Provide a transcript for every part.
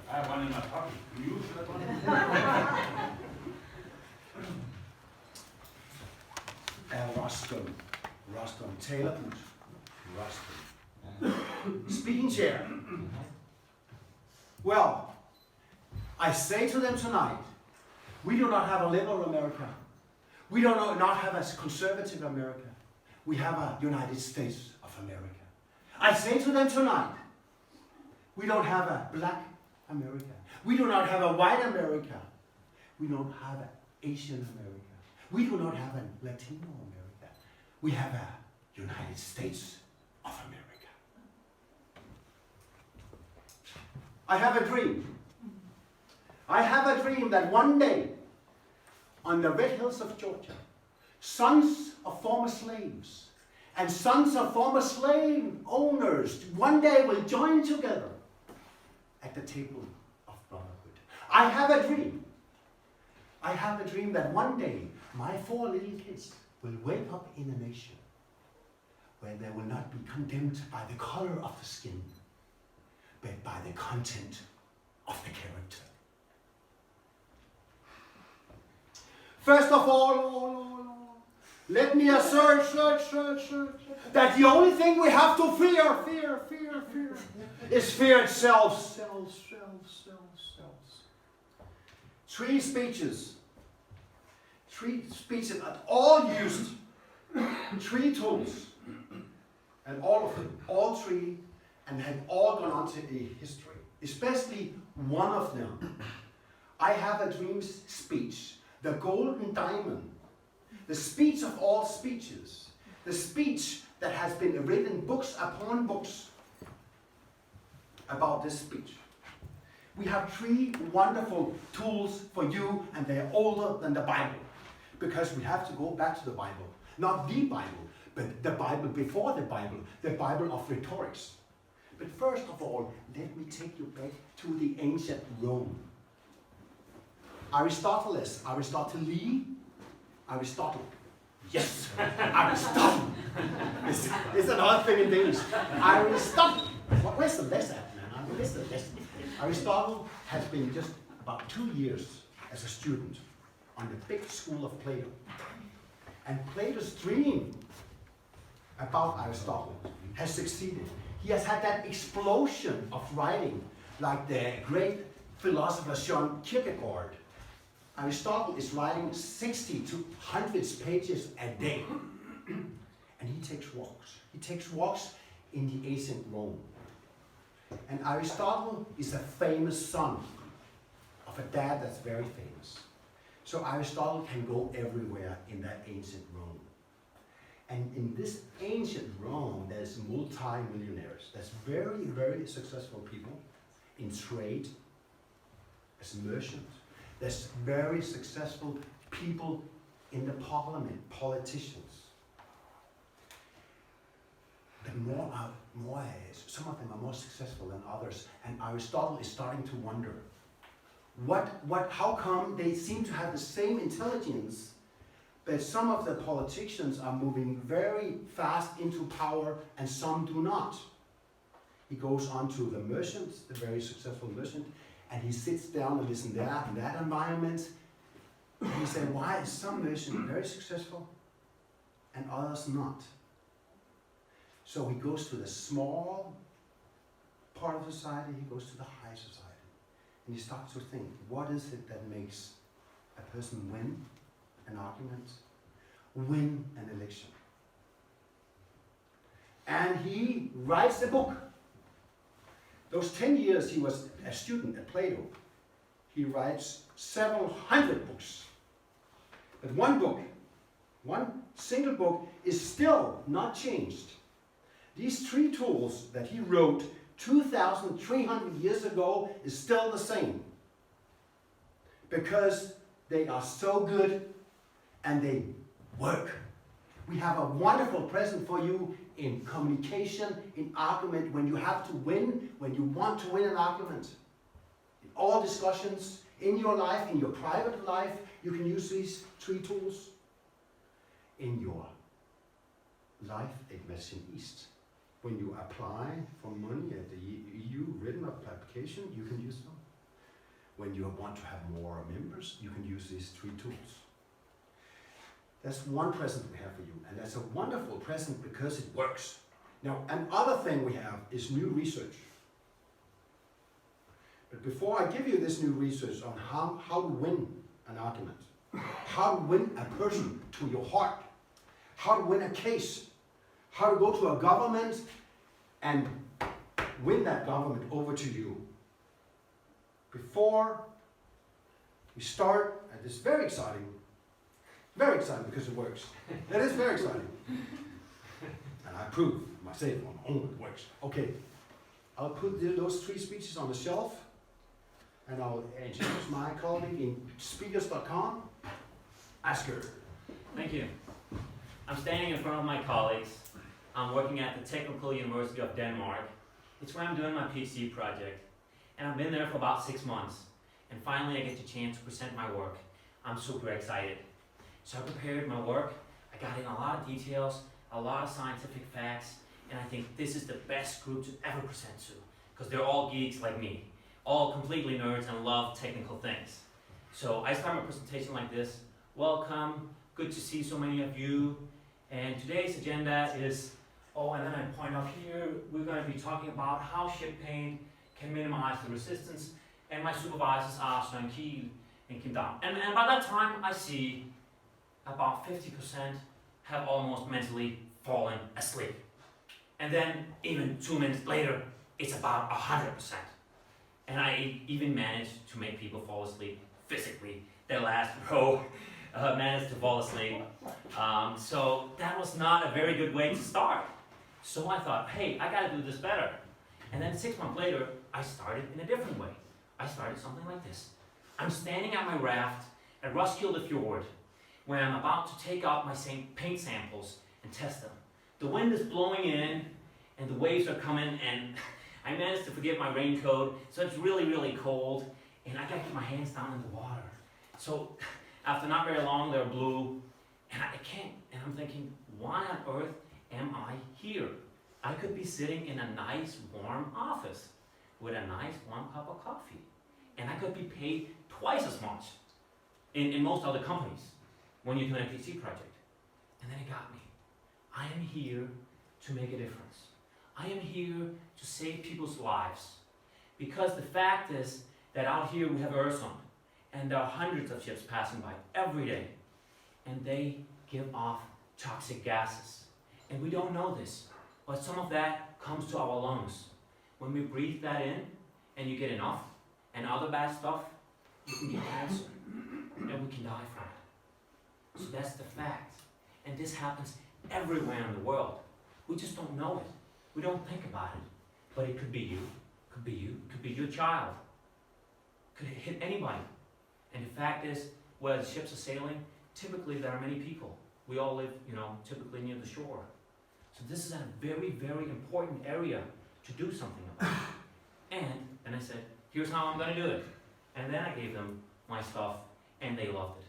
I have one in my pocket. Can you use that one? Rostam, Taylor boot. Rostam. Speaking chair. Well, I say to them tonight, we do not have a liberal America. We do not have a conservative America. We have a United States of America. I say to them tonight, we don't have a black America. We do not have a white America. We don't have an Asian America. We do not have a Latino America. We have a United States of America. I have a dream. I have a dream that one day, on the red hills of Georgia, sons of former slaves and sons of former slave owners one day will join together at the table of brotherhood. I have a dream. I have a dream that one day my 4 little kids will wake up in a nation where they will not be condemned by the color of the skin, but by the content of the character. First of all, let me assert that the only thing we have to fear is fear itself. Three speeches that all used 3 tools, and all of them, all 3, and have all gone on to a history, especially one of them. I have a dream speech, the golden diamond, the speech of all speeches, the speech that has been written books upon books about this speech. We have 3 wonderful tools for you, and they're older than the Bible, because we have to go back to the Bible. Not the Bible, but the Bible before the Bible of rhetorics. But first of all, let me take you back to the ancient Rome. Aristotle. Yes, Aristotle. It's another thing in Danish. Aristotle. Where's the lesson, man? Where's the lesson? Aristotle has been just about 2 years as a student on the big school of Plato. And Plato's dream about Aristotle has succeeded. He has had that explosion of writing, like the great philosopher Søren Kierkegaard. Aristotle is writing 60 to 100 pages a day. And he takes walks. He takes walks in the ancient Rome. And Aristotle is a famous son of a dad that's very famous. So Aristotle can go everywhere in that ancient Rome. And in this ancient Rome, there's multi-millionaires. There's very, very successful people in trade, as merchants. There's very successful people in the parliament, politicians. But some of them are more successful than others. And Aristotle is starting to wonder, how come they seem to have the same intelligence, but some of the politicians are moving very fast into power and some do not? He goes on to the merchants, the very successful merchant, and he sits down and listens there in that environment. And he said, why is some merchant very successful and others not? So he goes to the small part of society, he goes to the high society. And he starts to think, what is it that makes a person win an argument, win an election? And he writes a book. Those 10 years he was a student at Plato, he writes several hundred books. But one single book is still not changed. These 3 tools that he wrote 2,300 years ago is still the same. Because they are so good and they work. We have a wonderful present for you in communication, in argument, when you have to win, when you want to win an argument. In all discussions, in your life, in your private life, you can use these 3 tools. In your life at Mission East, when you apply for money at the EU written up application, you can use them. when you want to have more members, you can use these 3 tools. That's one present we have for you, and that's a wonderful present because it works. Now, another thing we have is new research. But before I give you this new research on how to win an argument, how to win a person to your heart, how to win a case, how to go to a government and win that government over to you. Before we start, and it's very exciting because it works. It is very exciting. And I prove myself on my own it works. Okay, I'll put those 3 speeches on the shelf, and I'll introduce my colleague in speakers.com, Asger. Thank you. I'm standing in front of my colleagues. I'm working at the Technical University of Denmark. It's where I'm doing my PhD project. And I've been there for about 6 months. And finally I get the chance to present my work. I'm super excited. So I prepared my work. I got in a lot of details, a lot of scientific facts, and I think this is the best group to ever present to, because they're all geeks like me, all completely nerds and love technical things. So I start my presentation like this. Welcome, good to see so many of you. And today's agenda is, and then I point out here, we're going to be talking about how ship paint can minimize the resistance, and my supervisors are Søren Kiel and Kim Dam. And by that time, I see about 50% have almost mentally fallen asleep. And then even 2 minutes later, it's about 100%. And I even managed to make people fall asleep physically. Their last row managed to fall asleep. So that was not a very good way to start. So I thought, hey, I gotta do this better. And then 6 months later, I started in a different way. I started something like this. I'm standing at my raft at Roskilde Fjord, where I'm about to take out my paint samples and test them. The wind is blowing in, and the waves are coming, and I managed to forget my raincoat, so it's really, really cold, and I gotta get my hands down in the water. So after not very long, they're blue, and I can't, and I'm thinking, why on earth am I here? I could be sitting in a nice warm office with a nice warm cup of coffee, and I could be paid twice as much in most other companies when you're doing a PhD project. And then it got me. I am here to make a difference. I am here to save people's lives. Because the fact is that out here we have Øresund, and there are hundreds of ships passing by every day, and they give off toxic gases. And we don't know this, but some of that comes to our lungs. When we breathe that in, and you get enough, and other bad stuff, you can get cancer, and we can die from it. So that's the fact. And this happens everywhere in the world. We just don't know it. We don't think about it. But it could be you, could be you, could be your child. Could hit anybody. And the fact is, where the ships are sailing, typically there are many people. We all live, typically near the shore. So this is a very, very important area to do something about. And I said, here's how I'm going to do it. And then I gave them my stuff, and they loved it.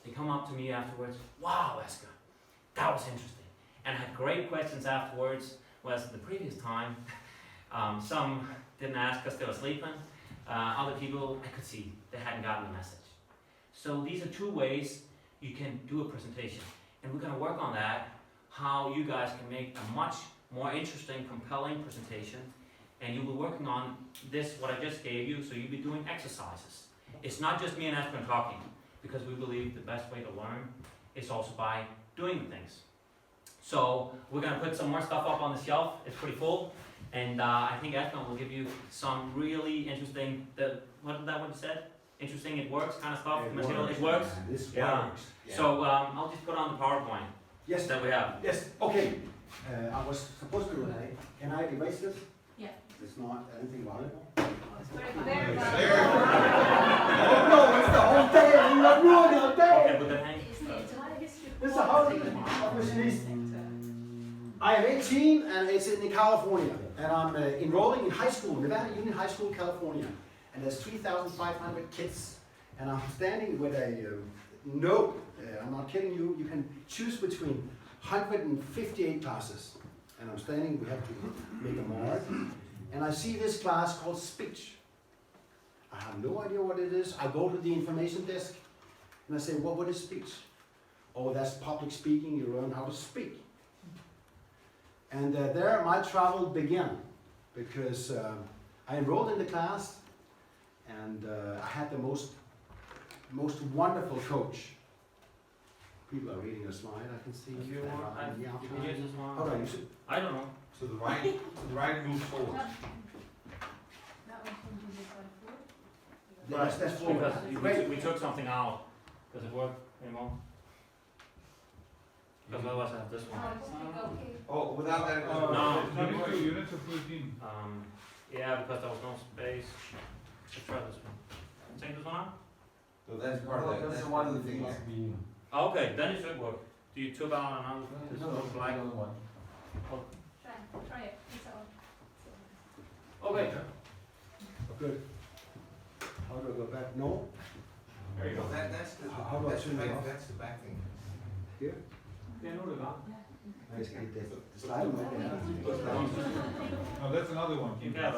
They come up to me afterwards, wow, Asger, that was interesting. And I had great questions afterwards, whereas the previous time, some didn't ask because they were sleeping. Other people, I could see, they hadn't gotten the message. So these are 2 ways you can do a presentation. And we're going to work on that, how you guys can make a much more interesting, compelling presentation. And you'll be working on this, what I just gave you, so you'll be doing exercises. It's not just me and Asger talking, because we believe the best way to learn is also by doing things. So we're going to put some more stuff up on the shelf. It's pretty full. And I think Asger will give you some really interesting, what you said? Interesting, it works kind of stuff. It works. This works. Yeah. Yeah. So I'll just put on the PowerPoint that we have. Yes, okay. I was supposed to, can I erase this? Yeah. It's not anything valuable? Very Oh no, it's the whole day, you are ruining the Okay, day! put that hang. It's a house. I am 18 and it's in California, and I'm enrolling in high school, Nevada Union High School, California. And there's 3,500 kids. And I'm standing with a note, I'm not kidding you, you can choose between 158 classes. And I'm standing, we have to make a mark. And I see this class called speech. I have no idea what it is. I go to the information desk and I say, what is speech? Oh, that's public speaking. You learn how to speak. And there my travel began, because I enrolled in the class, and I had the most wonderful coach. People are reading a slide, I can see. If you want, Yeah. you can use this one. How do I use it? I don't know. To the right moves forward. That's forward. Because we took something out. Does it work anymore? Because otherwise I have this one. Oh, without that. No. You need to put it in. Yeah, because there was no space. Let's try this one. Take this one out? So that's part of it. That's one of the things. Oh, okay, then it should work. Do you took out another? This looks like. Try it. It's on. Okay. Good. How do I go back? No? There you go. That's the, How do I turn it off? that's the back thing. Here? Yeah, no, det var. I skal ikke det. Slide mig der. No, that's another one. Kim. Yeah,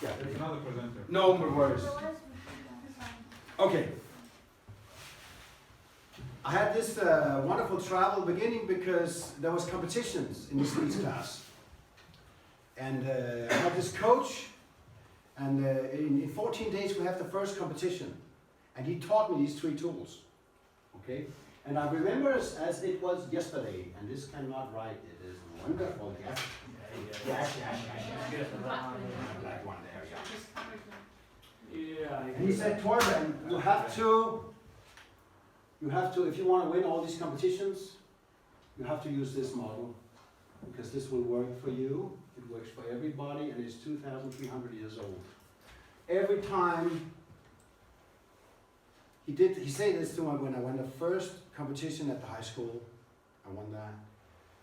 That's another presenter. No more worries. Okay. I had this wonderful travel beginning because there was competitions in the speech class. And I had this coach, and in 14 days we have the first competition. And he taught me these 3 tools. Okay? And I remember as it was yesterday, and this cannot write, it is wonderful. Yes, yes, yes. That one there, yeah. Yeah. And he said, Torben, you have to, if you want to win all these competitions, you have to use this model, because this will work for you, it works for everybody, and it's 2,300 years old. Every time, he said this to me when I won the first competition at the high school, I won that,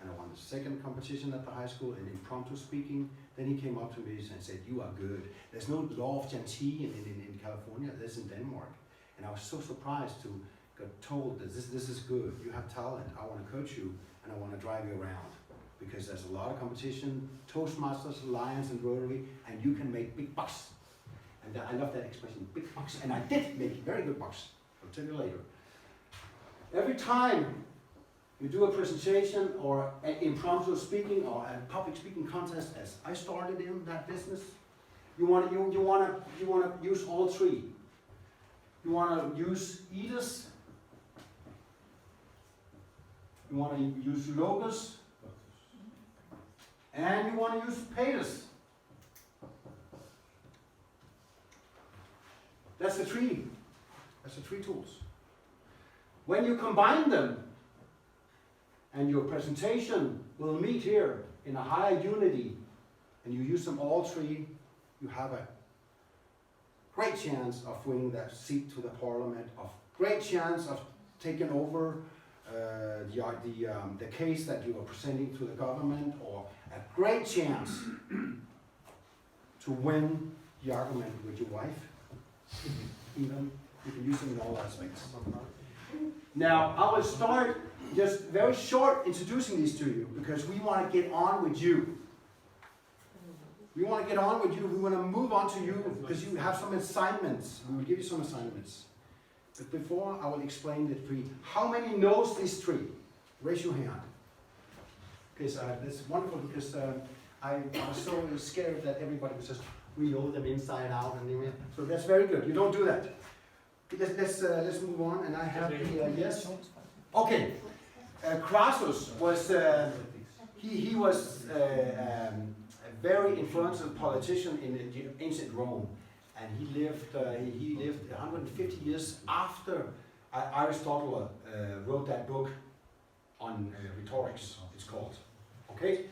and I won the second competition at the high school in impromptu speaking. Then he came up to me and said, you are good. There's no law of Gentilly in California, there's in Denmark. And I was so surprised to get told that this is good, you have talent, I want to coach you, and I want to drive you around. Because there's a lot of competition, Toastmasters, Alliance, and Rotary, and you can make big bucks. And I love that expression, big bucks, and I did make very good bucks. I'll tell you later. Every time you do a presentation or an impromptu speaking or a public speaking contest, as I started in that business, you want to use all 3. You want to use ethos. You want to use logos, and you want to use patos. That's the 3. That's the 3 tools. When you combine them, and your presentation will meet here in a higher unity, and you use them all 3, you have a great chance of winning that seat to the parliament, of great chance of taking over the case that you are presenting to the government, or a great chance to win the argument with your wife. Even you can use them in all aspects. Now, I will start just very short introducing these to you, because we want to get on with you. We want to get on with you. We want to move on to you, because you have some assignments. We will give you some assignments. But before I will explain the 3, how many knows these 3? Raise your hand. Okay, so that's wonderful, because I was so scared that everybody was just, we know them inside out, and so that's very good. You don't do that. Let's move on, and I have the yes. Okay, Crassus was he was a very influential politician in ancient Rome, and he lived 150 years after Aristotle wrote that book on rhetorics. It's called. Okay,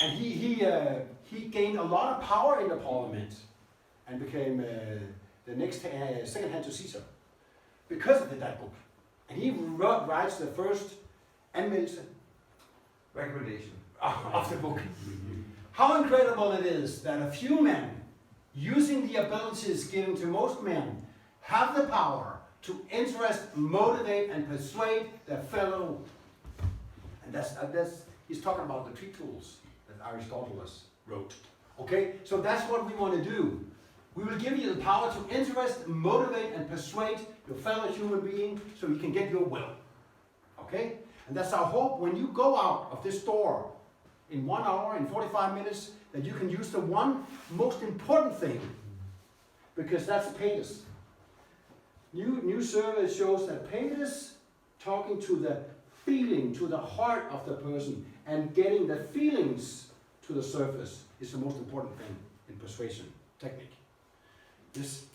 and he gained a lot of power in the parliament, and became the next second hand to Caesar because of that book. And he writes the first anmeldelse Recommendation. of the book. How incredible it is that a few men, using the abilities given to most men, have the power to interest, motivate, and persuade their fellow. And that's he's talking about the 3 tools that Aristotle wrote. Okay, so that's what we want to do. We will give you the power to interest, motivate, and persuade your fellow human being so you can get your will. Okay? And that's our hope when you go out of this door in 1 hour, in 45 minutes, that you can use the one most important thing, because that's Patos. New survey shows that Patos, talking to the feeling, to the heart of the person, and getting the feelings to the surface is the most important thing in persuasion technique. This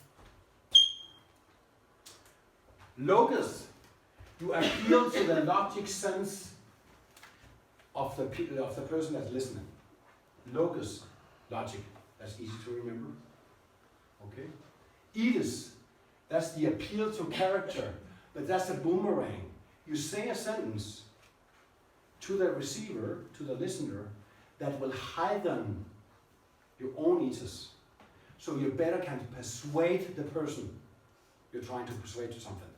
logos, you appeal to the logic sense of the person that's listening. Logos, logic, that's easy to remember. Okay. Ethos, that's the appeal to character, but that's a boomerang. You say a sentence to the receiver, to the listener, that will heighten your own ethos. So you better can persuade the person you're trying to persuade to something.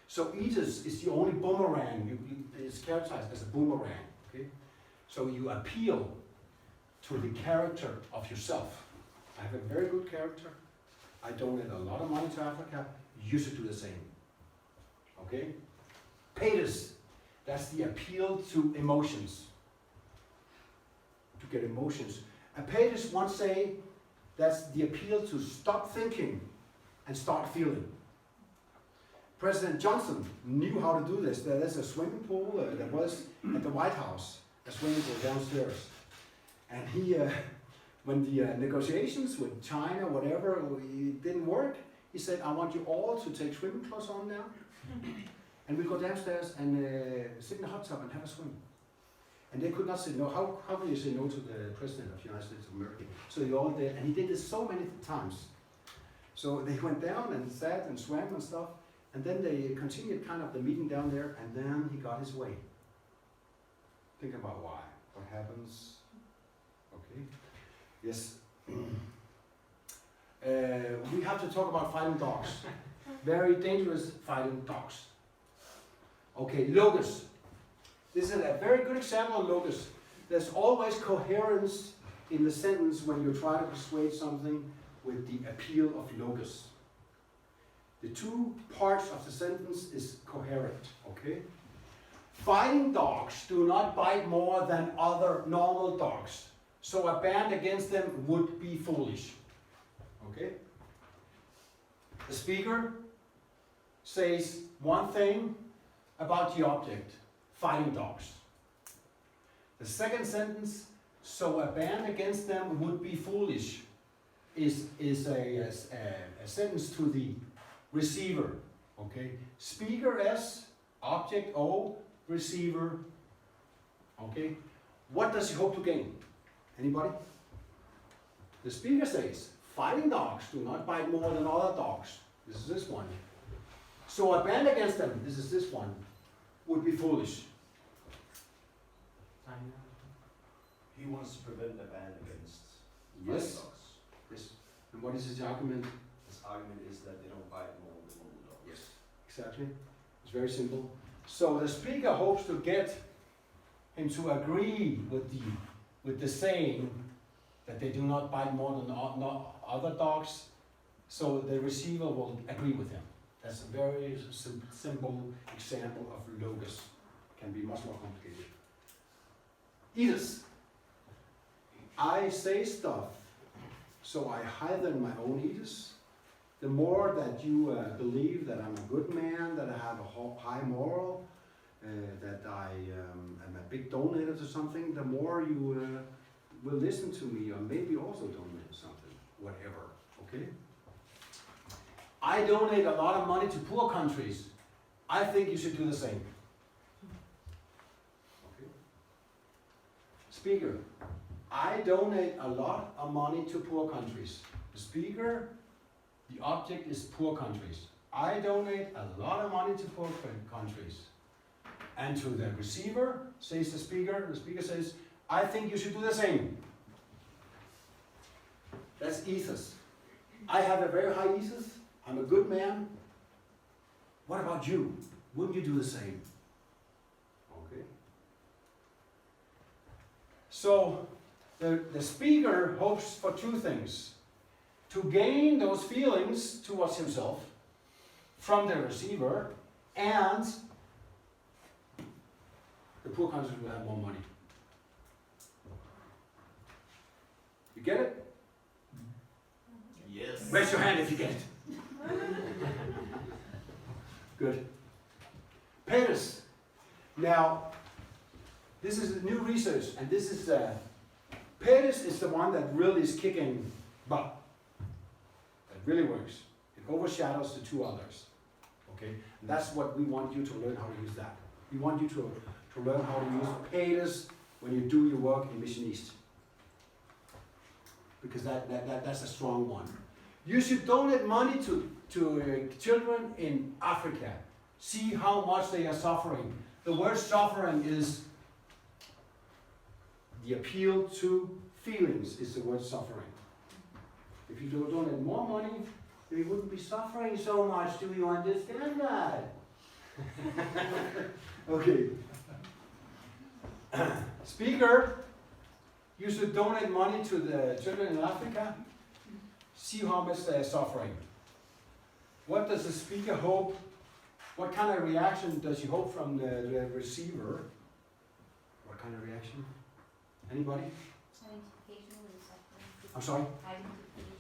So ethos is the only boomerang. It's characterized as a boomerang. Okay? So you appeal to the character of yourself. I have a very good character. I donate a lot of money to Africa. You should do the same. Okay? Patos, that's the appeal to emotions. To get emotions. And Patos once say that's the appeal to stop thinking and start feeling. President Johnson knew how to do this. There's a swimming pool that was at the White House, a swimming pool downstairs. And he, when the negotiations with China, whatever, it didn't work, he said, I want you all to take swimming clothes on now. And we go downstairs and sit in the hot tub and have a swim. And they could not say no. How can you say no to the President of the United States of America? So they all did, and he did this so many times. So they went down and sat and swam and stuff, and then they continued kind of the meeting down there, and then he got his way. Think about why. What happens? Okay. Yes. We have to talk about fighting dogs. Very dangerous fighting dogs. Okay, logos. This is a very good example of logos. There's always coherence in the sentence when you try to persuade something with the appeal of logos. The two parts of the sentence is coherent, okay? Fighting dogs do not bite more than other normal dogs, so a ban against them would be foolish, okay? The speaker says one thing about the object, fighting dogs. The second sentence, so a ban against them would be foolish, is a sentence to the receiver. Okay, speaker S, object O, receiver. Okay, what does he hope to gain? Anybody? The speaker says, fighting dogs do not bite more than other dogs. This is this one. So a ban against them, this is this one, would be foolish. He wants to prevent a ban against Yes. fighting dogs. Yes. And what is his argument? His argument is that they don't bite more than normal dogs. Yes. Exactly. It's very simple. So the speaker hopes to get him to agree with the saying that they do not bite more than other dogs. So the receiver will agree with him. That's a very simple example of logos. Can be much more complicated. Ethos. I say stuff, so I heighten my own ethos. The more that you believe that I'm a good man, that I have a high moral, that I am a big donator to something, the more you will listen to me, or maybe also donate something, whatever, okay? I donate a lot of money to poor countries. I think you should do the same. Okay. Speaker, I donate a lot of money to poor countries. The speaker, the object is poor countries. I donate a lot of money to poor countries. And to the receiver, says the speaker says, I think you should do the same. That's ethos. I have a very high ethos. I'm a good man. What about you? Wouldn't you do the same? Okay. So the speaker hopes for two things. to gain those feelings towards himself from the receiver, and the poor countries will have more money. You get it? Yes. Raise your hand if you get it. Good. Patos. Now, this is new research, and this is Patos is the one that really is kicking butt. That really works. It overshadows the two others. Okay, and that's what we want you to learn how to use that. We want you to learn how to use Patos when you do your work in Mission East, because that's a strong one. You should donate money to children in Africa. See how much they are suffering. The word suffering is the appeal to feelings is the word suffering. If you donate more money, they wouldn't be suffering so much. Do you understand that? Okay. Speaker, you should donate money to the children in Africa. See how much they are suffering. What does the speaker hope? What kind of reaction does he hope from the receiver? What kind of reaction? Anybody? Identification with the suffering. I'm sorry? Identification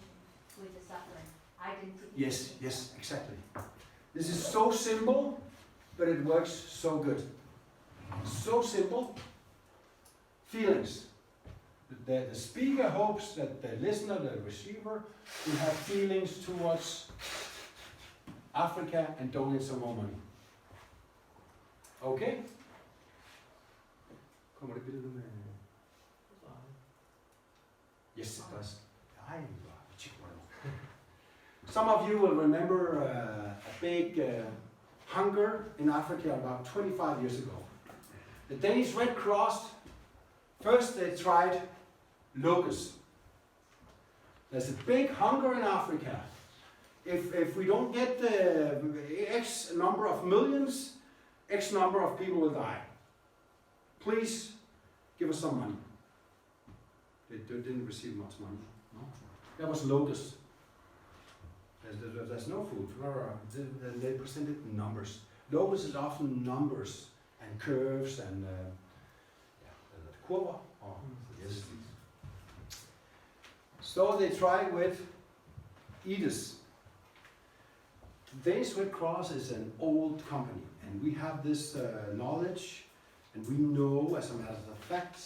with the suffering. Identification. Yes, yes, exactly. This is so simple, but it works so good. So simple. Feelings. The speaker hopes that the listener, the receiver, will have feelings towards Africa and donate some more money. Okay? Kommer det billede med? Yes, it does. Some of you will remember a big hunger in Africa about 25 years ago. The Danish Red Cross, first they tried locusts. There's a big hunger in Africa. If we don't get the X number of millions, X number of people will die. Please give us some money. They didn't receive much money. No? That was locusts. There's no food. They presented numbers. Locusts is often numbers and curves and kurver. Oh, yes. So they tried with ethos. Danish Red Cross is an old company, and we have this knowledge, and we know, as a matter of fact,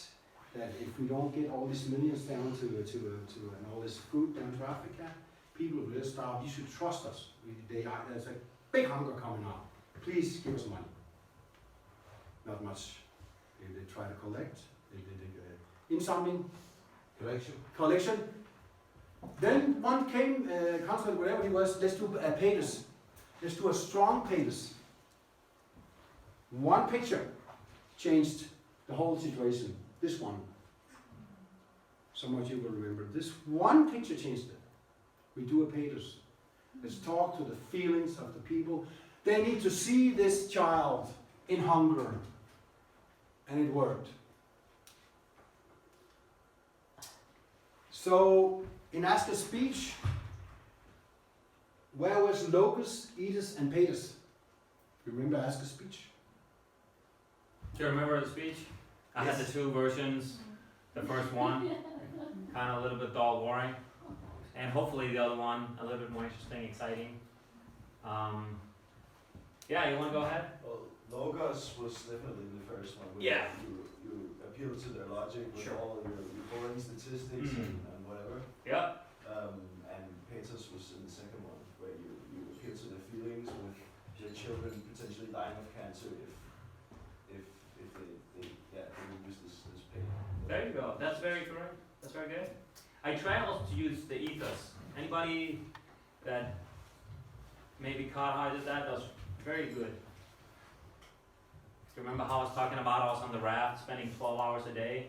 that if we don't get all these millions down to and all this food down to Africa, people will starve. You should trust us. There's a big hunger coming up. Please give us money. Not much. They try to collect. They did indsamling. Collection. Then one came, council, whatever he was, let's do a Patos. Let's do a strong Patos. One picture changed the whole situation. This one. Some of you will remember. This one picture changed it. We do a Patos. Let's talk to the feelings of the people. They need to see this child in hunger. And it worked. So, in Asker's speech, where was locus, ethos, and Patos? You remember Asker's speech? Do you remember the speech? I had the two versions. The first one, kind of a little bit dull, boring. And hopefully the other one, a little bit more interesting, exciting. Yeah, you want to go ahead? Well, Logos was definitely the first one. Yeah. You appeal to their logic with Sure. all of your boring statistics and whatever. Yep. And Patos was in the second one, where you appeal to their feelings with your children potentially dying of cancer if they use this pain. There you go. That's very correct. That's very good. I try also to use the ethos. Anybody that maybe caught how I did that was very good. You remember how I was talking about I was on the raft spending 12 hours a day?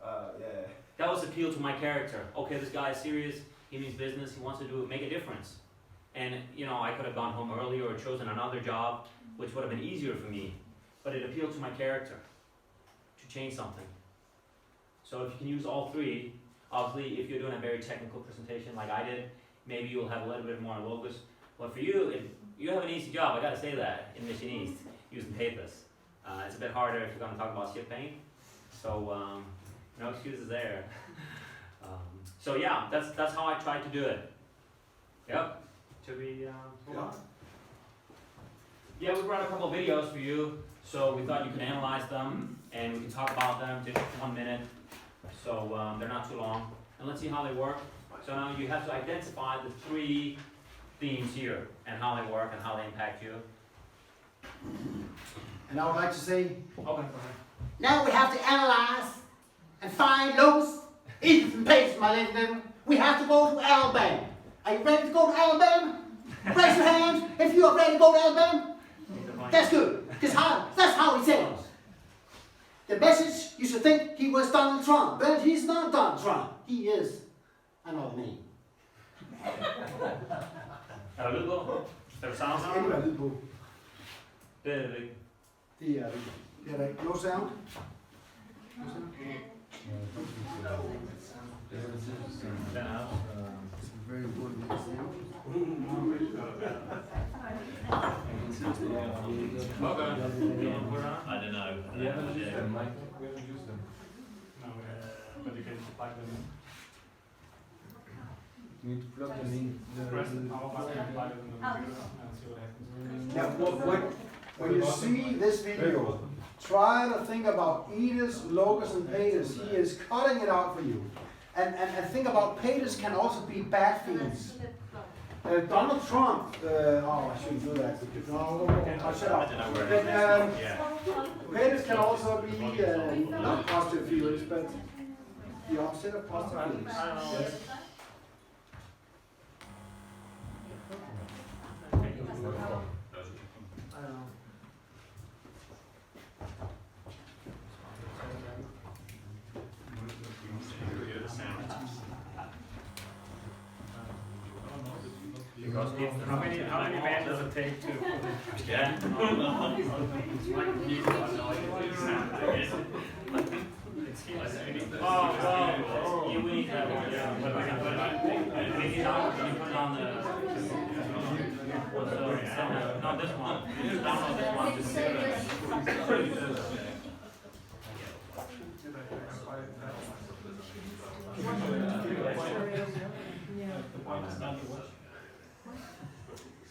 Yeah. That was appeal to my character. Okay, this guy is serious, he means business, he wants to make a difference. And you know, I could have gone home earlier or chosen another job, which would have been easier for me. But it appealed to my character to change something. So if you can use all three, obviously if you're doing a very technical presentation like I did, maybe you'll have a little bit more locus. But for you, you have an easy job, I gotta say that, in Mission East, using Patos. It's a bit harder if you're gonna talk about ship paint, so no excuses there. So yeah, that's how I try to do it. Yep. Should we move on? Yeah, we brought a couple of videos for you, so we thought you could analyze them and we can talk about them just 1 minute. So they're not too long, and let's see how they work. So now you have to identify the 3 themes here and how they work and how they impact you. And I would like to say, Okay, go ahead. now we have to analyze and find locus, ethos, and patos, my ladies and gentlemen. We have to go to Alabama. Are you ready to go to Alabama? Raise your hands if you are ready to go to Alabama. That's good, because that's how he sounds. The message, you should think he was Donald Trump, but he's not Donald Trump. He is another name. Er der lyd på? Skal du sound Skal ikke være lyd på. Det er det ikke. Det er der ikke. No sound? Den er også. Very important. Okay. You want to put it on? I don't know. We haven't used them, Mike. We haven't used them. No, but you can plug them in. You need to plug them in. Press the power button and plug it in the computer and see what happens. Now, when you see this video, try to think about ethos, locus, and patos. He is cutting it out for you. And think about patos can also be bad things. Donald Trump, I shouldn't do that. No, I'll shut up. But patos can also be not positive feelings, but the opposite of positive feelings. Yes. How many bands does it take to? Yeah. Oh, you we need that one. Yeah, but we can put it on. We need it. Can you put it on the? No, this one. Just download this one.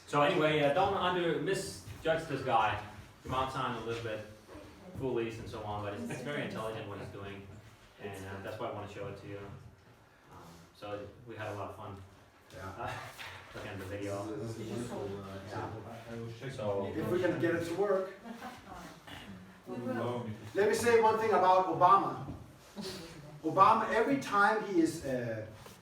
So anyway, don't misjudge this guy. You might sound a little bit foolish and so on, but it's very intelligent what he's doing, and that's why I want to show it to you. So we had a lot of fun looking at the video. So If we can get it to work. Let me say one thing about Obama. Obama, every time he is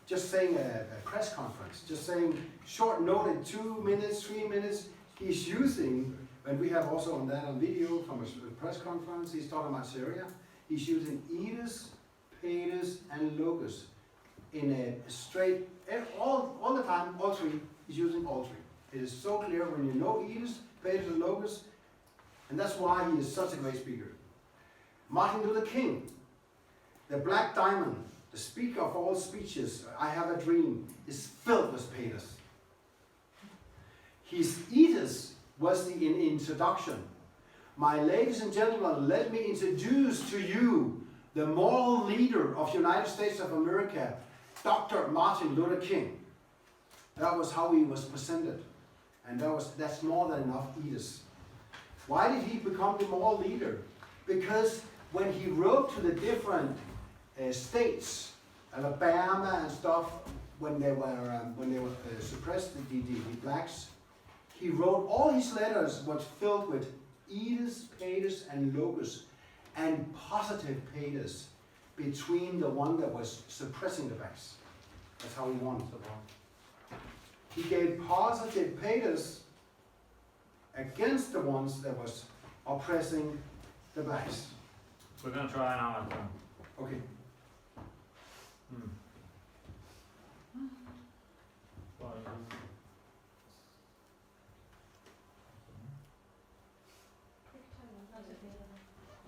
just saying a press conference, just saying short noted, 2 minutes, 3 minutes, he's using, and we have also on that on video from a press conference, he's talking about Syria, he's using ethos, patos, and locus in a straight, all the time, all 3, he's using all 3. It is so clear when you know ethos, patos, and locus, and that's why he is such a great speaker. Martin Luther King, the Black Diamond, the speaker of all speeches, I Have a Dream, is filled with patos. His ethos was the introduction. My ladies and gentlemen, let me introduce to you the moral leader of the United States of America, Dr. Martin Luther King. That was how he was presented. And that's more than enough ethos. Why did he become the moral leader? Because when he wrote to the different states, Alabama and stuff, when they were suppressed, the blacks, he wrote all his letters was filled with ethos, patos, and locus, and positive patos between the one that was suppressing the blacks. That's how he won. He gave positive patos against the ones that was oppressing the blacks. we're gonna try now. Okay.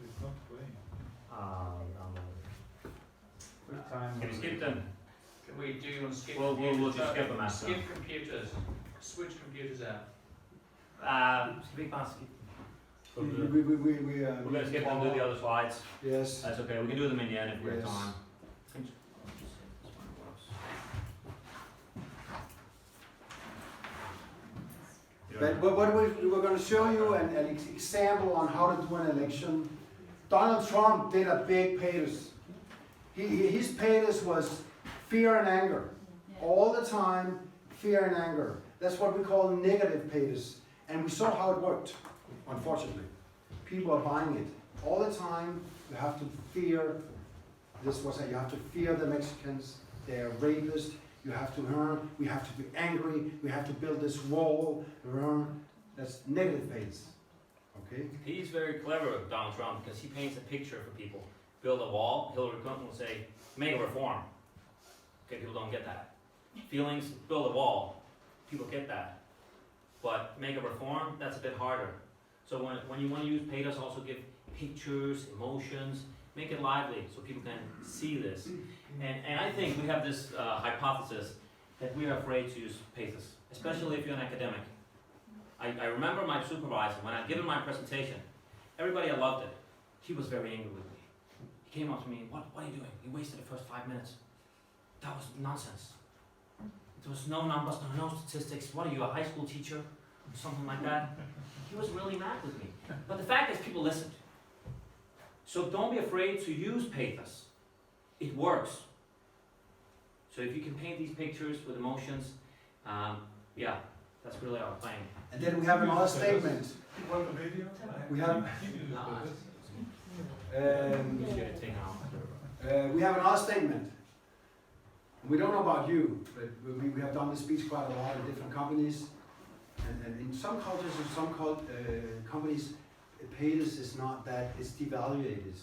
It's not playing. Um, Quick time. Can you skip them? Do you want to skip We'll computers? just skip them out. Skip computers. Switch computers out. Skal vi ikke bare skip? We're We're gonna skip and do the other slides. Yes. That's okay. We can do them in the end if we have Yes. time. But what we're going to show you an example on how to do an election. Donald Trump did a big patos. His patos was fear and anger. All the time, fear and anger. That's what we call negative patos. And we saw how it worked, unfortunately. People are buying it. All the time, you have to fear, you have to fear the Mexicans. They're rapists. You have to we have to be angry, we have to build this wall, that's negative patos. Okay? He's very clever, Donald Trump, because he paints a picture for people. Build a wall, Hillary Clinton will say, make a reform. Okay, people don't get that. Feelings, build a wall. People get that. But make a reform, that's a bit harder. So when you want to use patos, also give pictures, emotions, make it lively so people can see this. And I think we have this hypothesis that we are afraid to use pathos, especially if you're an academic. I remember my supervisor, when I'd given my presentation, everybody had loved it. He was very angry with me. He came up to me, what are you doing? You wasted the first 5 minutes. That was nonsense. There was no numbers, no statistics. What are you, a high school teacher? Or something like that. He was really mad with me. But the fact is people listened. So don't be afraid to use pathos. It works. So if you can paint these pictures with emotions, yeah, that's really our plan. And then we have another statement. Want a video? We have Just get it taken out. we have another statement. We don't know about you, but we have done this speech quite a lot in different companies. And in some cultures and some companies, pathos is not that, it's devaluated.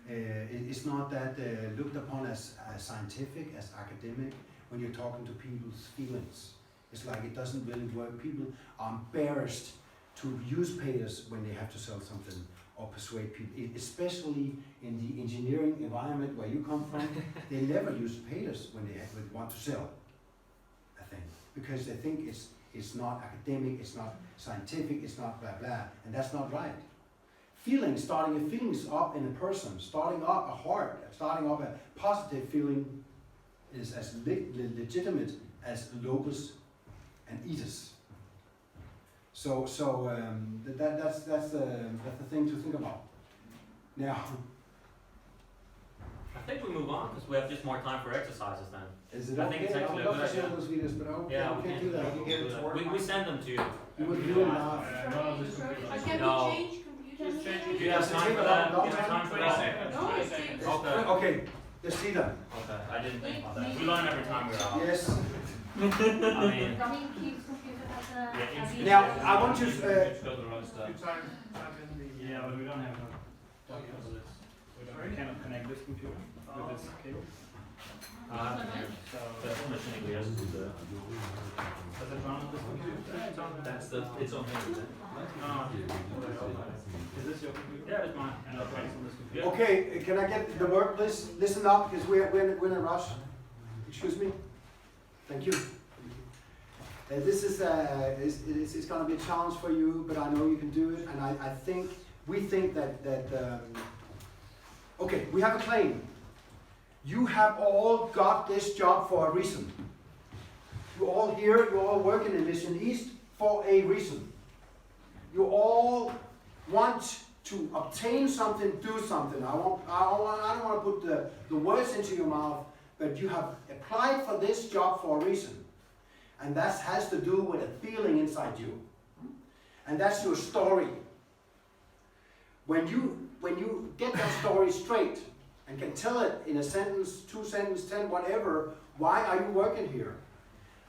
It's not that looked upon as scientific, as academic, when you're talking to people's feelings. It's like it doesn't really work. People are embarrassed to use pathos when they have to sell something or persuade people, especially in the engineering environment where you come from. They never use pathos when they want to sell a thing, because they think it's not academic, it's not scientific, it's not blah blah, and that's not right. Feelings, starting a feelings up in a person, starting up a heart, starting up a positive feeling is as legitimate as logos and ethos. So that's the thing to think about. Now, I think we move on because we have just more time for exercises then. is it I think okay? it's actually I would a love to good share idea. those videos, but okay, Yeah, we can't do that. we can do that. We send them to you. You would do it now. Can No. we change computers? Do you have time for that? Do you have time for 20 that? seconds. No, 20 it's seconds. Okay. Okay, let's see them. Okay, I didn't think about that. We learn every time we're out. Yes. I mean, Running Keith's computer has a. Yeah, a Now, video. I want you just to. go the right stuff. Yeah, but we don't have enough data for this. We cannot connect this computer with this cable. So That's machine we have to do that. does it run on this computer? It's on here. Is this your computer? Yeah, it's mine. And it runs on this computer? Okay, can I get the work, please? Listen up, because we're in a rush. Excuse me. Thank you. This is it's going to be a challenge for you, but I know you can do it, and we think that okay, we have a claim. You have all got this job for a reason. You're all here, you're all working in Mission East for a reason. You all want to obtain something, do something. I don't want to put the words into your mouth, but you have applied for this job for a reason. And that has to do with a feeling inside you. And that's your story. When you get that story straight and can tell it in a sentence, 2 sentences, 10, whatever, why are you working here?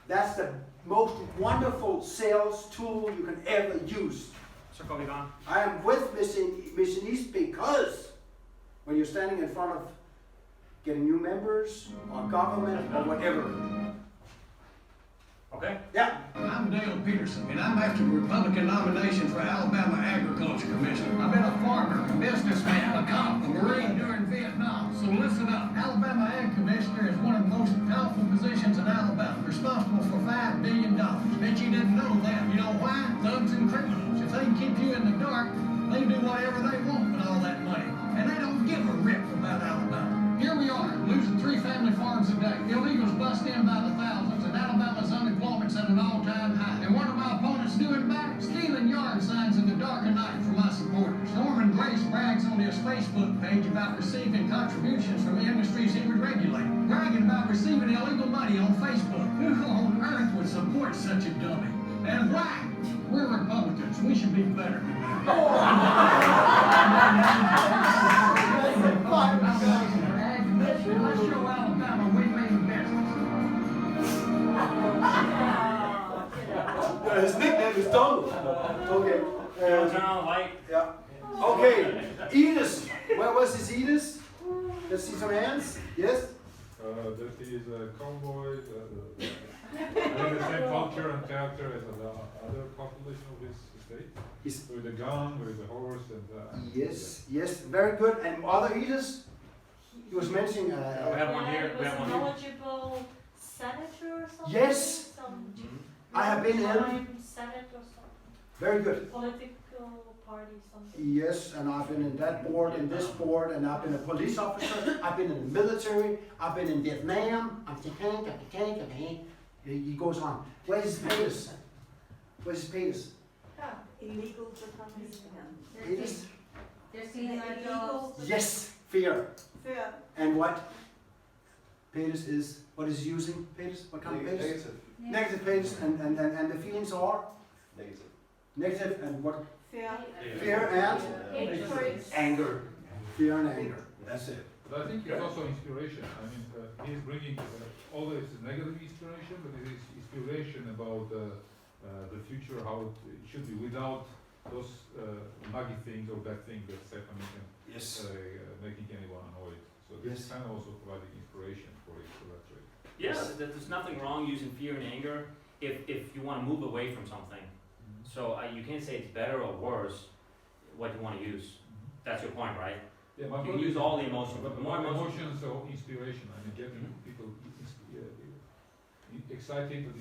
That's the most wonderful sales tool you can ever use. Så går vi i gang. I am with Mission East because when you're standing in front of getting new members or government or whatever. Okay. Yeah. I'm Dale Peterson, and I'm after the Republican nomination for Alabama Agriculture Commissioner. I've been a farmer, a businessman, a cop, a Marine during Vietnam. So listen up. Alabama Ag Commissioner is one of the most powerful positions They do whatever they want with all that money, and they don't give a rip about Alabama. Here we are, losing 3 family farms a day. Illegals bust in by the thousands, and Alabama's unemployment's at an all-time high. And what are my opponents doing about it? Stealing yard signs in the dark of night from my supporters. Norman Grace brags on his Facebook page about receiving contributions from industries he would regulate, bragging about receiving illegal money on Facebook. Who on earth would support such a dummy? And why? We're Republicans. We should be better than that. Let's show Alabama we mean business. His nickname is Donald. Okay. Turn on the light. Yeah. Okay. Edith. Where was this Edith? Let's see some hands. Yes? That is a cowboy, having the same culture and character as the other population of this state. He's, With a gun, with a horse, and yes, yes, very good. And other Ediths? He was mentioning. We have one here. It We was have a one here. knowledgeable senator or something? Yes. Some I have been in. Senate or something, Very good. political party, something. Yes, and I've been in that board, in this board, and I've been a police officer. I've been in the military. I've been in Vietnam. He goes on. Where's his Patos? Where's his Patos? Illegal to come Patos? They're seeing illegal. Yes, fear. Fear. And what? Patos is, what is he using? Patos? What kind of Patos? Negative. Negative Patos, and the feelings are? Negative. Negative, and what? Fear. Fear and? Hatred. Anger. Fear and anger. That's it. but I think it's also inspiration. I mean, he's bringing always negative inspiration, but it is inspiration about the future, how it should be without those muggy things or bad things that's happening and Yes. making anyone annoyed. So this is kind of also providing inspiration for his rhetoric. Yes, there's nothing wrong using fear and anger if you want to move away from something. So you can't say it's better or worse what you want to use. That's your point, right? Yeah, You can use all the emotions, but the more more emotions. emotions or inspiration. I mean, getting Mhm. people excited and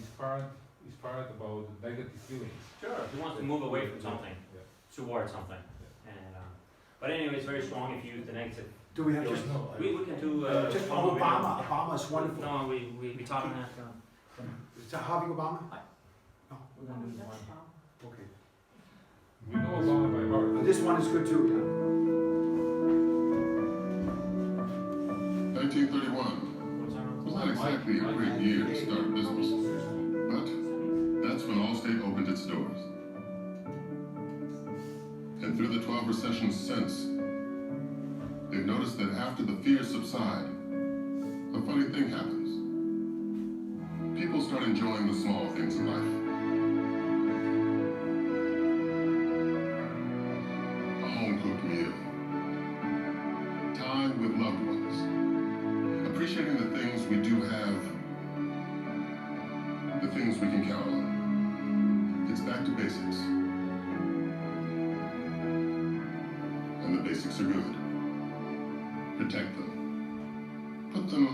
inspired about negative feelings. Sure. He wants to move away from something Yeah. towards something. And but anyway, it's very strong if you use the negative. Do we have feelings. just, We can do just one more Obama? video. Obama is wonderful. No, we talk on that. Is that Harvey Obama? No. We're gonna do one. Okay. We know Obama by heart. But this one is good too. 1931 was not exactly a great year to start business, but that's when Allstate opened its doors. And through the 12 recessions since, they've noticed that after the fears subside, a funny thing happens. People start enjoying the small things in life. A home-cooked meal, time with loved ones, appreciating the things we do have, the things we can count on. It's back to basics. And the basics are good. Protect them. Put them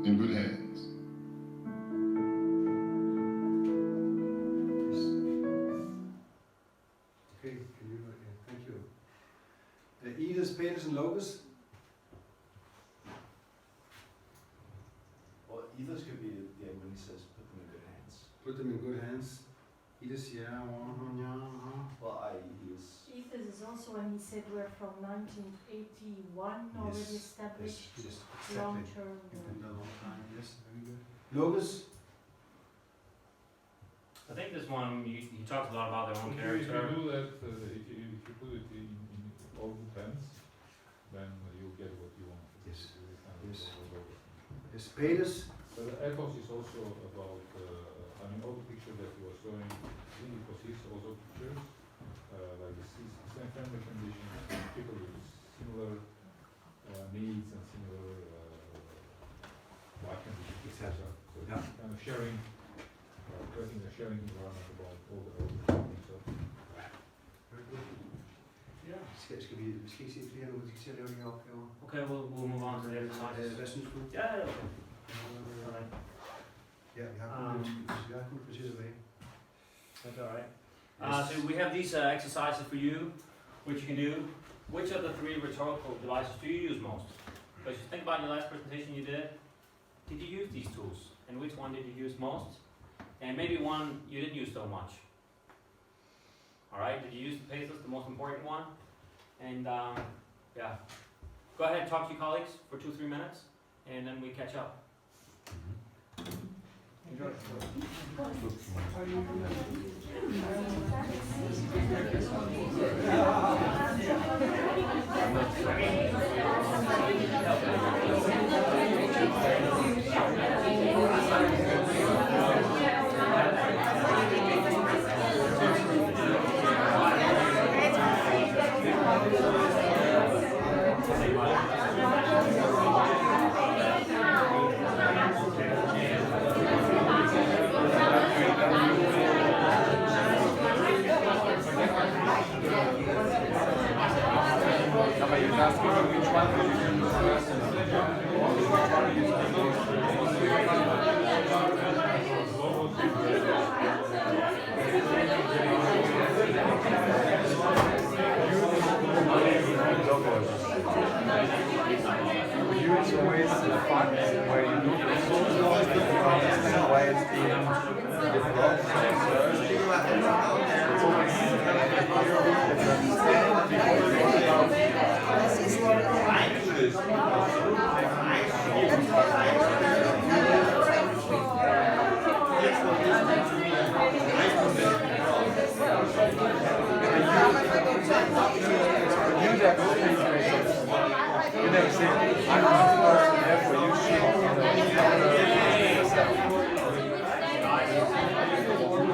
in good hands. Okay, can you, thank you. Edith, Peters, and Locus? Or either could be when he says put them in good hands. Put them in good hands. Edith, yeah, Well, he is. Ethos is also when he said we're from 1981 already established yes, long-term. You've been there a long time, yes, very good. Locus? I think this one he talks a lot about their own If character. you do that, if you put it in all good hands, then you'll get what you want. Yes. It's kind of Yes. all over. Yes, Peters? But the ethos is also about, I mean, all the pictures that you were showing, because he's also pictures, like the same family conditions, people with similar needs and similar life conditions, etc. So Yeah. it's kind of sharing, creating a sharing environment about all the things. So Very good. Yeah. Skal vi måske se flere nu, vi skal til at lave de her opgaver? Okay, we'll move on to the exercises. Hvad synes du? Yeah, yeah, okay. Alright. Ja, vi har kun et kvarter tilbage. That's alright. So we have these exercises for you, which you can do. Which of the 3 rhetorical devices do you use most? Because you think about your last presentation you did you use these tools? And which one did you use most? And maybe one you didn't use so much. Alright, did you use the Patos, the most important one? And yeah. Go ahead and talk to your colleagues for 2-3 minutes, and then we catch up.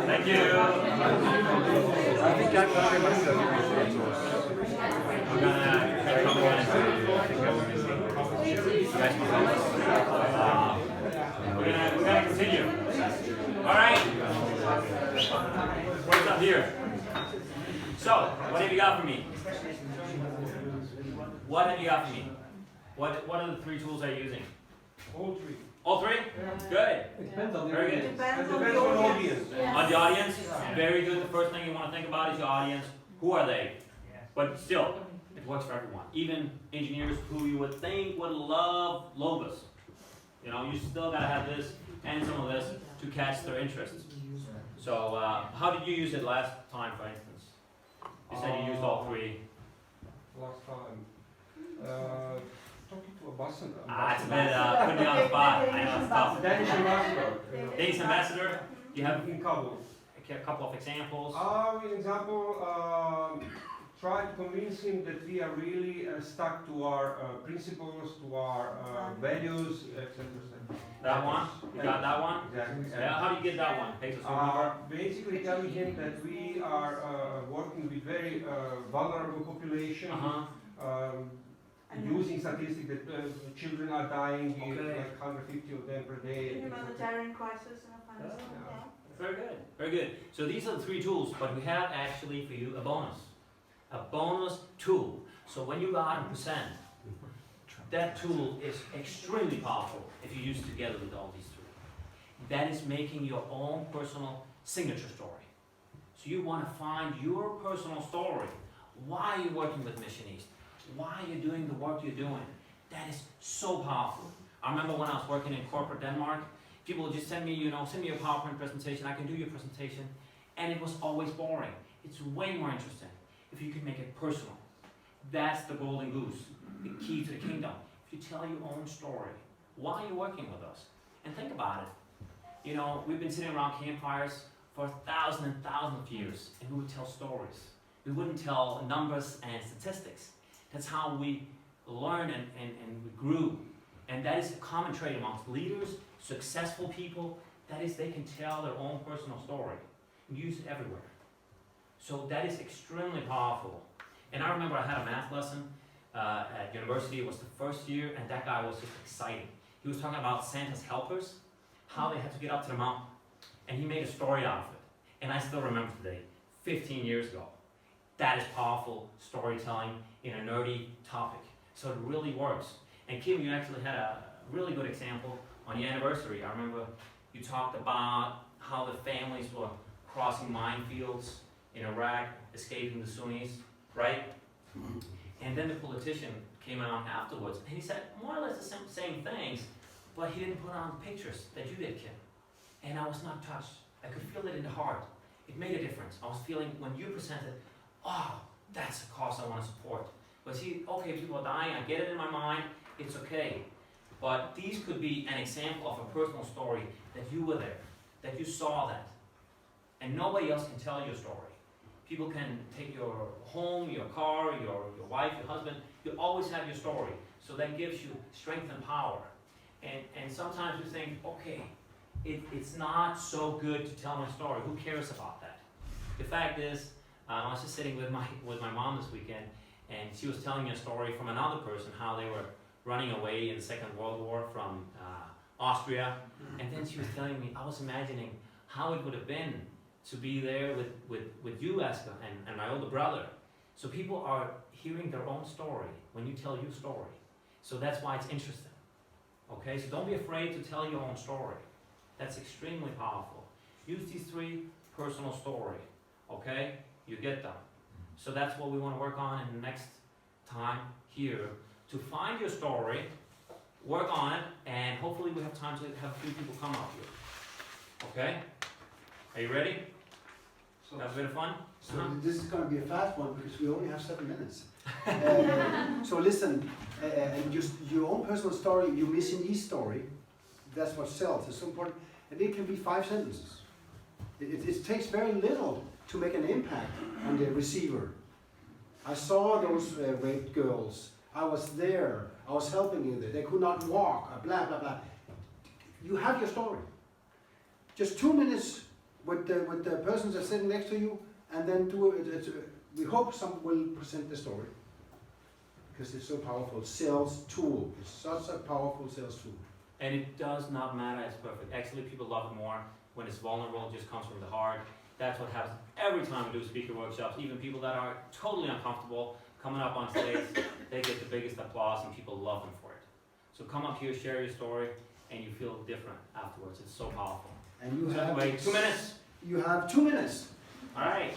Thank you. I think I can myself We're gonna come again. We're gonna continue. All right. What's up here? So, what have you got for me? What have you got for me? What are the 3 tools are you using? All 3. All 3? Good. It depends on the Very good. Depends on the audience. On the audience? Very good. The first thing you want to think about is your audience. Who are they? But still, it works for everyone. Even engineers who you would think would love logos. You know, you still gotta have this and some of this to catch their interest. So, how did you use it last time, for instance? You said you used all 3. Last time. Talking to a bus and It's a bit putting me on the spot. I know it's tough. Danish ambassador. Danish ambassador? Do you have In Kabul. a couple of examples? For example, try to convince him that we are really stuck to our principles, to our values, etc. That one? You got that one? Exactly. Yeah, how do you get that one? Patos, remember? Basically telling him that we are working with very vulnerable population, using statistics that children are dying, like 150 of them per day. Humanitarian crisis in Afghanistan. Yeah. Very good, very good. So these are the 3 tools, but we have actually for you a bonus. A bonus tool. So when you go out and present, that tool is extremely powerful if you use it together with all these 3. That is making your own personal signature story. So you want to find your personal story. Why are you working with Mission East? Why are you doing the work you're doing? That is so powerful. I remember when I was working in corporate Denmark, people would just send me a PowerPoint presentation, I can do your presentation, and it was always boring. It's way more interesting if you can make it personal. That's the golden goose, the key to the kingdom. If you tell your own story, why are you working with us? And think about it. You know, we've been sitting around campfires for 1,000 and thousands of years, and we would tell stories. We wouldn't tell numbers and statistics. That's how we learned and we grew. And that is a common trait amongst leaders, successful people. That is, they can tell their own personal story and use it everywhere. So that is extremely powerful. And I remember I had a math lesson at university. It was the first year, and that guy was just exciting. He was talking about Santa's helpers, how they had to get up to the mountain. And he made a story out of it. And I still remember today, 15 years ago. That is powerful storytelling in a nerdy topic. So it really works. And Kim, you actually had a really good example on your anniversary. I remember you talked about how the families were crossing minefields in Iraq, escaping the Sunnis, right? And then the politician came out afterwards, and he said more or less the same things, but he didn't put on pictures that you did, Kim. And I was not touched. I could feel it in the heart. It made a difference. I was feeling, when you presented, oh, that's a cause I want to support. But see, okay, people are dying, I get it in my mind, it's okay. But these could be an example of a personal story that you were there, that you saw that. And nobody else can tell your story. People can take your home, your car, your wife, your husband. You always have your story. So that gives you strength and power. And sometimes you think, okay, it's not so good to tell my story. Who cares about that? The fact is, I was just sitting with my mom this weekend, and she was telling me a story from another person, how they were running away in the Second World War from Austria. And then she was telling me, I was imagining how it would have been to be there with you, Eska, and my older brother. So people are hearing their own story when you tell your story. So that's why it's interesting. Okay, so don't be afraid to tell your own story. That's extremely powerful. Use these 3 personal story. Okay, you get them. So that's what we want to work on in the next time here, to find your story, work on it, and hopefully we have time to have a few people come up here. Okay? Are you ready? Have a bit of fun? So this is going to be a fast one because we only have 7 minutes. So listen, and just your own personal story, your missionee's story, that's what sells. It's so important. And it can be 5 sentences. It takes very little to make an impact on the receiver. I saw those raped girls. I was there. I was helping you there. They could not walk. Blah, blah, blah. You have your story. Just 2 minutes with the persons that are sitting next to you, and then we hope some will present the story. Because it's so powerful. Sales tool. It's such a powerful sales tool. And it does not matter, it's perfect. Actually, people love it more when it's vulnerable, it just comes from the heart. That's what happens every time we do speaker workshops. Even people that are totally uncomfortable coming up on stage, they get the biggest applause and people love them for it. So come up here, share your story, and you feel different afterwards. It's so powerful. And you So have wait 2 minutes. You have 2 minutes. All right.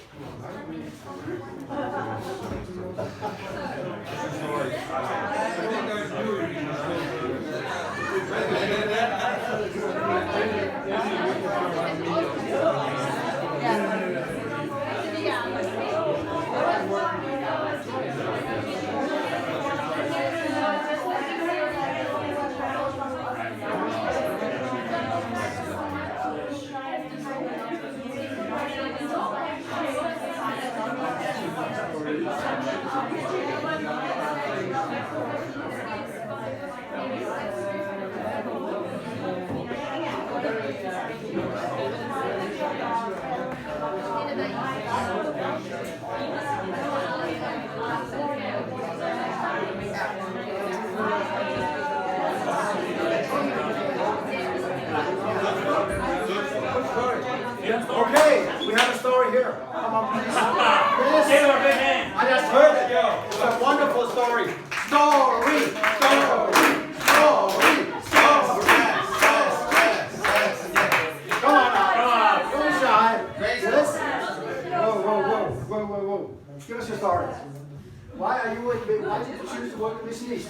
Okay, we have a story here. Come on, please. Yes. Give her a big hand. I just heard it. It's a wonderful story. Story. Come on now. Don't be shy. Yes. Whoa. Give us your story. Why did you choose to work in this niche?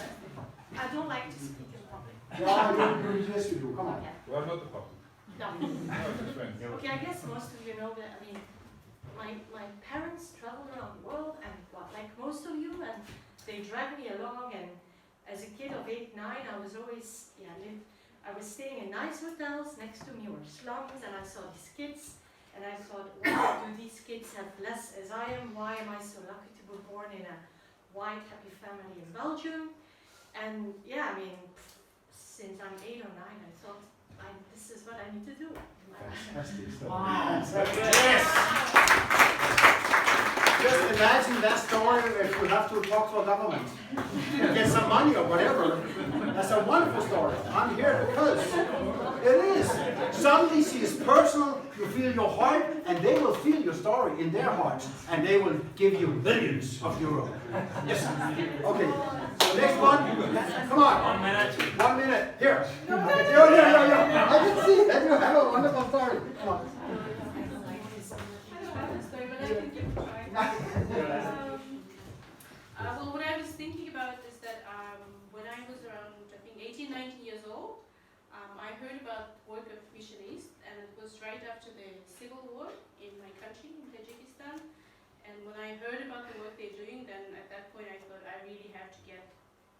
I don't like to speak in public. Yes, you do. Come on. We are not the public. No. No, it's friends. Okay, I guess most of you know that, I mean, my parents traveled around the world, and like most of you, and they dragged me along, and as a kid of 8, 9, I was always, I was staying in nice hotels. Next to me were slums, and I saw these kids, and I thought, why do these kids have less as I am? Why am I so lucky to be born in a white, happy family in Belgium? And I mean, since I'm 8 or 9, I thought, this is what I need to do. Fantastic story. Wow. Yes. Just imagine that story if you have to talk to a government and get some money or whatever. That's a wonderful story. I'm here because it is. Suddenly she is personal, you feel your heart, and they will feel your story in their hearts, and they will give you billions of euros. Yes. Okay. So next one. Come on. 1 minute. 1 minute. Here. Yeah. I can see that you have a wonderful story. Come on. I heard about work of Mission East, and it was right after the civil war in my country, in Tajikistan. And when I heard about the work they're doing, then at that point I thought I really have to get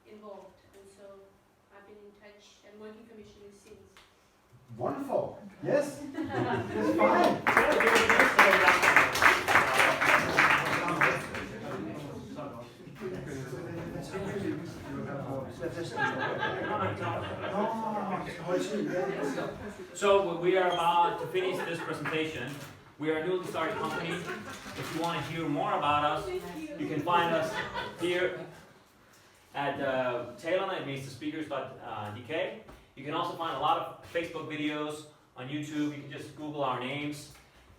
involved. And so I've been in touch and working for Mission East since. Wonderful. Yes. It's fine. So we are about to finish this presentation. We are a newly started company. If you want to hear more about us, you can find us here at Talerne, it means the speakers.dk. You can also find a lot of Facebook videos on YouTube. You can just Google our names.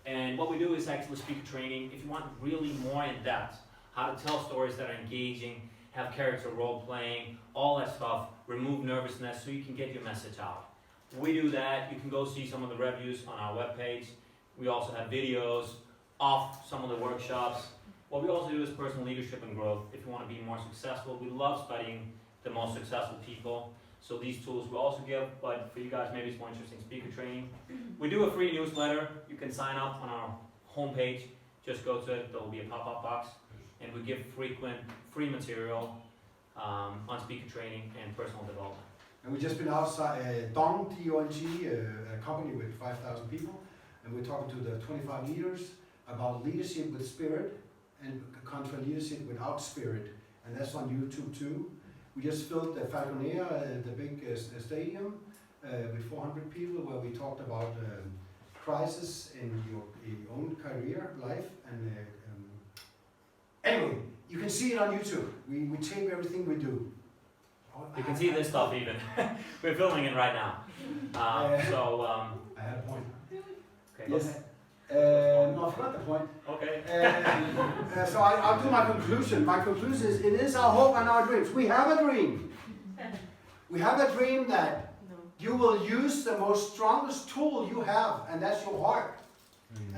And what we do is actually speaker training. If you want really more in depth, how to tell stories that are engaging, have character role playing, all that stuff, remove nervousness so you can get your message out. We do that. You can go see some of the reviews on our webpage. We also have videos of some of the workshops. What we also do is personal leadership and growth. If you want to be more successful, we love studying the most successful people. So these tools we also give, but for you guys maybe it's more interesting speaker training. We do a free newsletter. You can sign up on our homepage. Just go to it. There will be a pop-up box. And we give frequent free material on speaker training and personal development. And we've just been outside Dong.dk, a company with 5,000 people, and we're talking to the 25 leaders about leadership with spirit and contra leadership without spirit, and that's on YouTube too. We just filled the Falconer, the big stadium, with 400 people, where we talked about crisis in your own career, life, and anyway, you can see it on YouTube. We tape everything we do. You can see this stuff even. We're filming it right now. I had a point. Okay, Yes. No, I forgot the point. Okay. So I'll do my conclusion. My conclusion is, it is our hope and our dreams. We have a dream. We have a dream that you will use the most strongest tool you have, and that's your heart.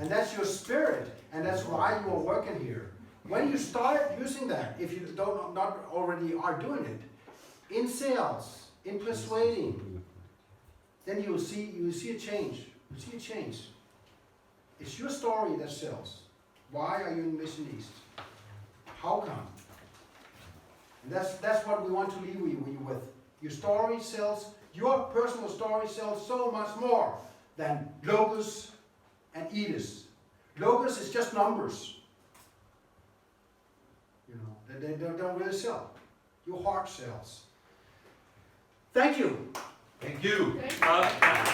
And that's your spirit. And that's why you are working here. When you start using that, if you not already are doing it, in sales, in persuading, then you will see a change. You see a change. It's your story that sells. Why are you in Mission East? How come? And that's what we want to leave you with. Your story sells. Your personal story sells so much more than logos and ethos. Logos is just numbers. You know, they don't really sell. Your heart sells. Thank you. Thank you. Okay.